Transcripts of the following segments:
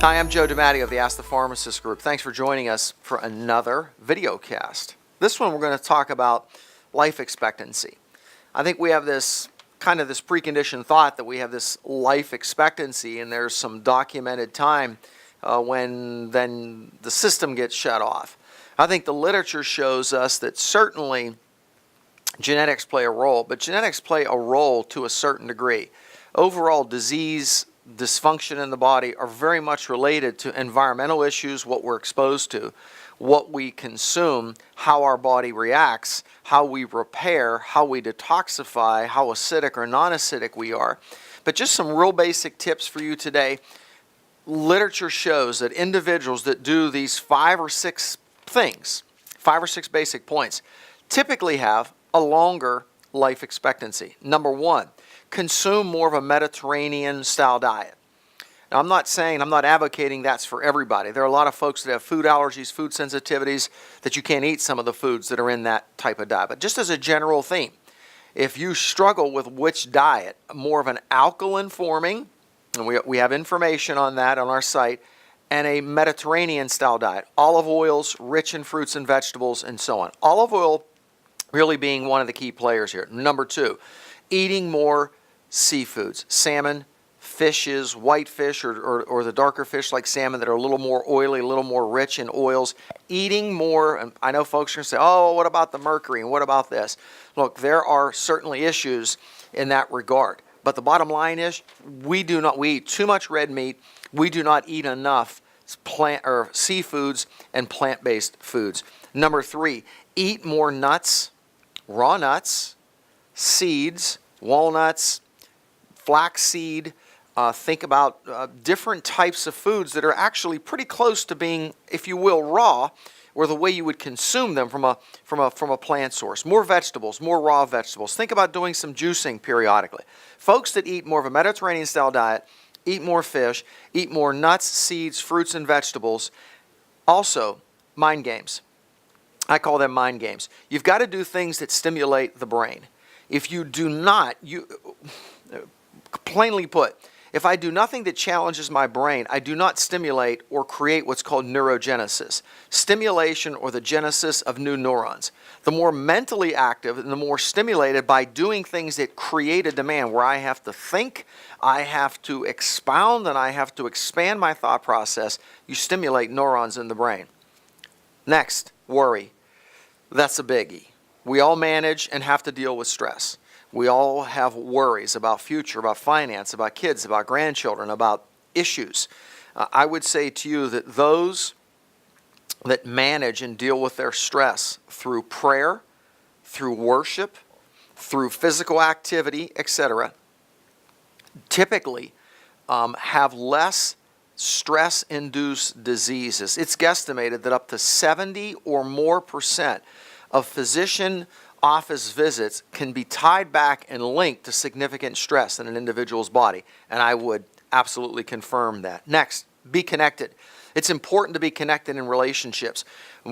Hi, I'm Joe DiMatteo of the Ask the Pharmacist Group. Thanks for joining us for another video cast. This one we're going to talk about life expectancy. I think we have this preconditioned thought that we have this life expectancy and there's some documented time when then the system gets shut off. I think the literature shows us that certainly genetics play a role, but genetics play a role to a certain degree. Overall disease, dysfunction in the body are very much related to environmental issues, what we're exposed to, what we consume, how our body reacts, how we repair, how we detoxify, how acidic or non-acidic we are. But just some real basic tips for you today. Literature shows that individuals that do these 5 or 6 things, 5 or 6 basic points, typically have a longer life expectancy. Number 1, consume more of a Mediterranean style diet. Now, I'm not advocating that's for everybody. There are a lot of folks that have food allergies, food sensitivities, that you can't eat some of the foods that are in that type of diet. But just as a general theme, if you struggle with which diet, more of an alkaline forming, and we have information on that on our site, and a Mediterranean style diet, olive oils, rich in fruits and vegetables, and so on. Olive oil really being one of the key players here. Number 2, eating more seafoods, salmon, fishes, white fish, or the darker fish like salmon that are a little more oily, a little more rich in oils. Eating more, and I know folks are going to say, oh, what about the mercury and what about this? Look, there are certainly issues in that regard. But the bottom line is we eat too much red meat. We do not eat enough seafoods and plant-based foods. Number 3, eat more nuts, raw nuts, seeds, walnuts, flaxseed. Think about different types of foods that are actually pretty close to being, if you will, raw, or the way you would consume them from a plant source. More vegetables, more raw vegetables. Think about doing some juicing periodically. Folks that eat more of a Mediterranean style diet, eat more fish, eat more nuts, seeds, fruits, and vegetables. Also, mind games. I call them mind games. You've got to do things that stimulate the brain. If you do not, plainly put, if I do nothing that challenges my brain, I do not stimulate or create what's called neurogenesis, stimulation or the genesis of new neurons. The more mentally active and the more stimulated by doing things that create a demand where I have to think, I have to expound, and I have to expand my thought process, you stimulate neurons in the brain. Next, worry. That's a biggie. We all manage and have to deal with stress. We all have worries about future, about finance, about kids, about grandchildren, about issues. I would say to you that those that manage and deal with their stress through prayer, through worship, through physical activity, etc., typically have less stress-induced diseases. It's guesstimated that up to 70 or more % of physician office visits can be tied back and linked to significant stress in an individual's body. And I would absolutely confirm that. Next, be connected. It's important to be connected in relationships.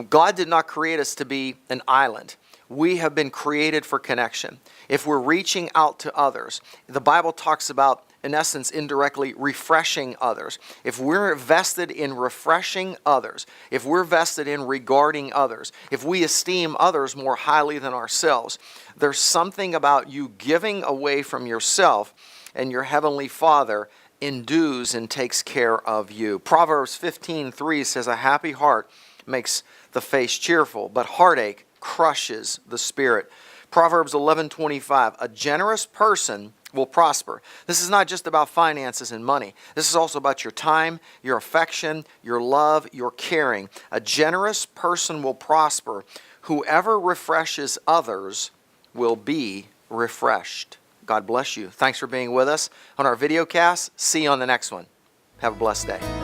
God did not create us to be an island. We have been created for connection. If we're reaching out to others, the Bible talks about, in essence, indirectly refreshing others. If we're vested in refreshing others, if we're vested in regarding others, if we esteem others more highly than ourselves, there's something about you giving away from yourself, and your Heavenly Father endues and takes care of you. Proverbs 15:3 says, a happy heart makes the face cheerful, but heartache crushes the spirit. Proverbs 11:25, a generous person will prosper. This is not just about finances and money. This is also about your time, your affection, your love, your caring. A generous person will prosper. Whoever refreshes others will be refreshed. God bless you. Thanks for being with us on our video cast. See you on the next one. Have a blessed day.